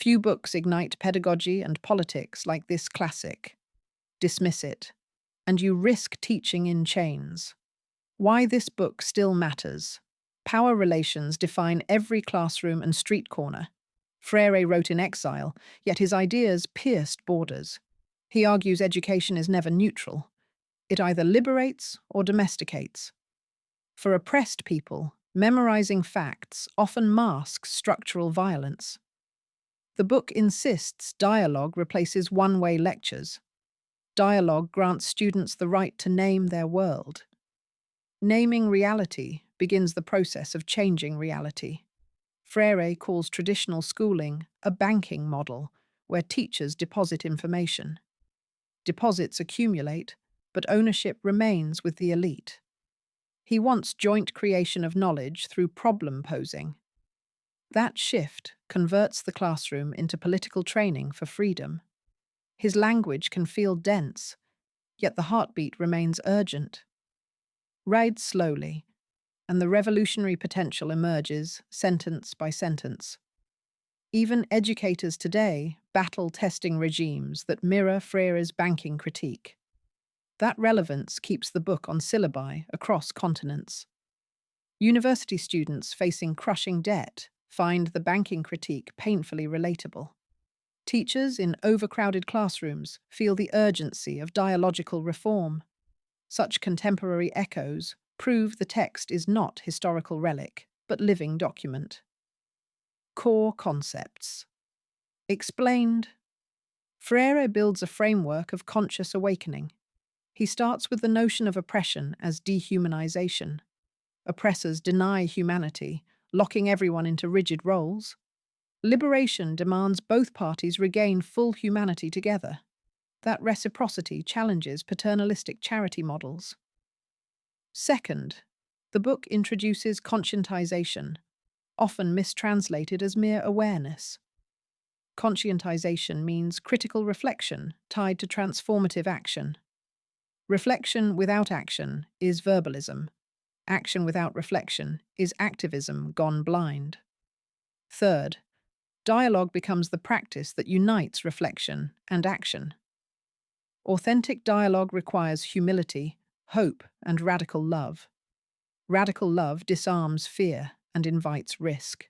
Few books ignite pedagogy and politics like this classic. Dismiss it, and you risk teaching in chains. Why this book still matters. Power relations define every classroom and street corner. Freire wrote in exile, yet his ideas pierced borders. He argues education is never neutral. It either liberates or domesticates. For oppressed people, memorizing facts often masks structural violence. The book insists dialogue replaces one-way lectures. Dialogue grants students the right to name their world. Naming reality begins the process of changing reality. Freire calls traditional schooling a banking model where teachers deposit information. Deposits accumulate, but ownership remains with the elite. He wants joint creation of knowledge through problem posing. That shift converts the classroom into political training for freedom. His language can feel dense, yet the heartbeat remains urgent. Read slowly, and the revolutionary potential emerges sentence by sentence. Even educators today battle testing regimes that mirror Freire's banking critique. That relevance keeps the book on syllabi across continents. University students facing crushing debt find the banking critique painfully relatable. Teachers in overcrowded classrooms feel the urgency of dialogical reform. Such contemporary echoes prove the text is not historical relic, but living document. Core concepts. Explained. Freire builds a framework of conscious awakening. He starts with the notion of oppression as dehumanization. Oppressors deny humanity, locking everyone into rigid roles. Liberation demands both parties regain full humanity together. That reciprocity challenges paternalistic charity models. Second, the book introduces conscientization, often mistranslated as mere awareness. Conscientization means critical reflection tied to transformative action. Reflection without action is verbalism. Action without reflection is activism gone blind. Third, dialogue becomes the practice that unites reflection and action. Authentic dialogue requires humility, hope, and radical love. Radical love disarms fear and invites risk.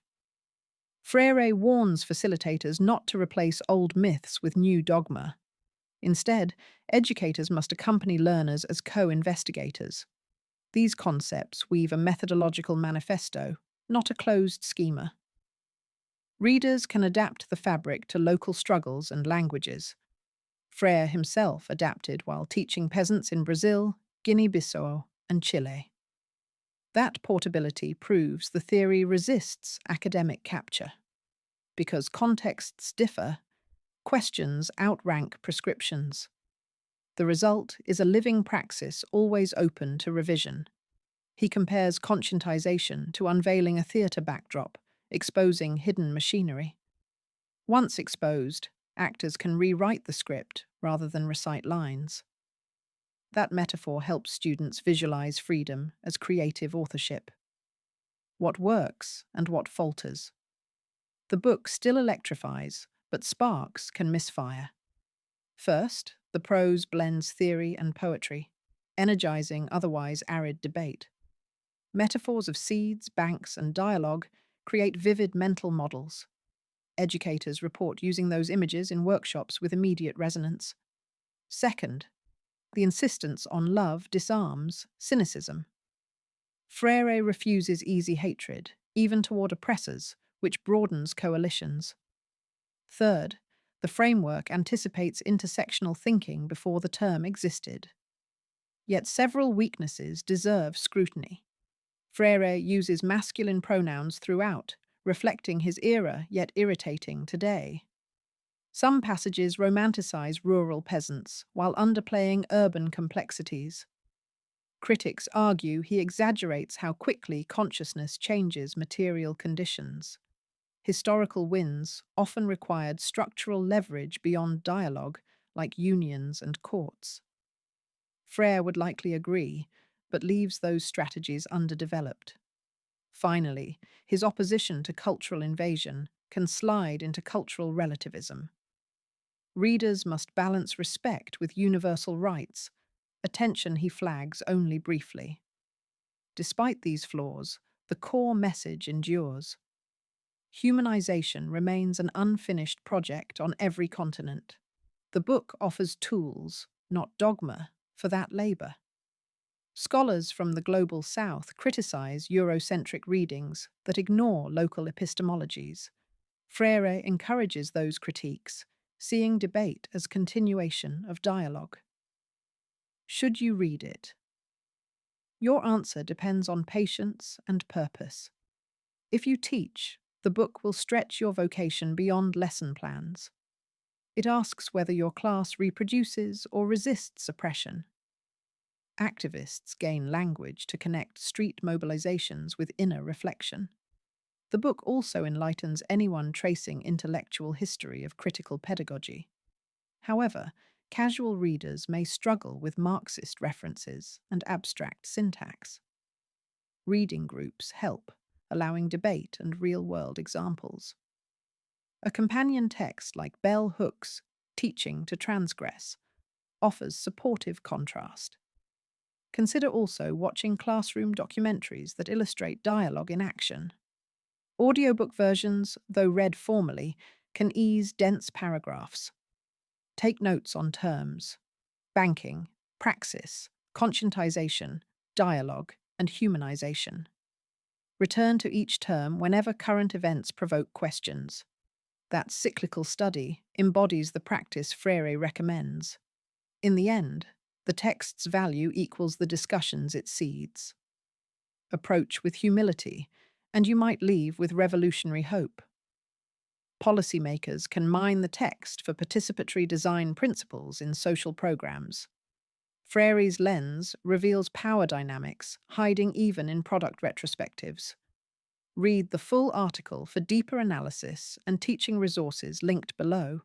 Freire warns facilitators not to replace old myths with new dogma. Instead, educators must accompany learners as co-investigators. These concepts weave a methodological manifesto, not a closed schema. Readers can adapt the fabric to local struggles and languages. Freire himself adapted while teaching peasants in Brazil, Guinea-Bissau, and Chile. That portability proves the theory resists academic capture. Because contexts differ, questions outrank prescriptions. The result is a living praxis always open to revision. He compares conscientization to unveiling a theatre backdrop, exposing hidden machinery. Once exposed, actors can rewrite the script rather than recite lines. That metaphor helps students visualize freedom as creative authorship. What works and what falters. The book still electrifies, but sparks can misfire. First, the prose blends theory and poetry, energizing otherwise arid debate. Metaphors of seeds, banks, and dialogue create vivid mental models. Educators report using those images in workshops with immediate resonance. Second, the insistence on love disarms cynicism. Freire refuses easy hatred, even toward oppressors, which broadens coalitions. Third, the framework anticipates intersectional thinking before the term existed. Yet several weaknesses deserve scrutiny. Freire uses masculine pronouns throughout, reflecting his era yet irritating today. Some passages romanticize rural peasants while underplaying urban complexities. Critics argue he exaggerates how quickly consciousness changes material conditions. Historical wins often required structural leverage beyond dialogue, like unions and courts. Freire would likely agree, but leaves those strategies underdeveloped. Finally, his opposition to cultural invasion can slide into cultural relativism. Readers must balance respect with universal rights, a tension he flags only briefly. Despite these flaws, the core message endures. Humanization remains an unfinished project on every continent. The book offers tools, not dogma, for that labor. Scholars from the global south criticize Eurocentric readings that ignore local epistemologies. Freire encourages those critiques, seeing debate as continuation of dialogue. Should you read it? Your answer depends on patience and purpose. If you teach, the book will stretch your vocation beyond lesson plans. It asks whether your class reproduces or resists oppression. Activists gain language to connect street mobilizations with inner reflection. The book also enlightens anyone tracing intellectual history of critical pedagogy. However, casual readers may struggle with Marxist references and abstract syntax. Reading groups help, allowing debate and real-world examples. A companion text like Bell Hook's Teaching to Transgress offers supportive contrast. Consider also watching classroom documentaries that illustrate dialogue in action. Audiobook versions, though read formally, can ease dense paragraphs. Take notes on terms: banking, praxis, conscientization, dialogue, and humanization. Return to each term whenever current events provoke questions. That cyclical study embodies the practice Freire recommends. In the end, the text's value equals the discussions it seeds. Approach with humility, and you might leave with revolutionary hope. Policymakers can mine the text for participatory design principles in social programs. Freire's lens reveals power dynamics, hiding even in product retrospectives. Read the full article for deeper analysis and teaching resources linked below.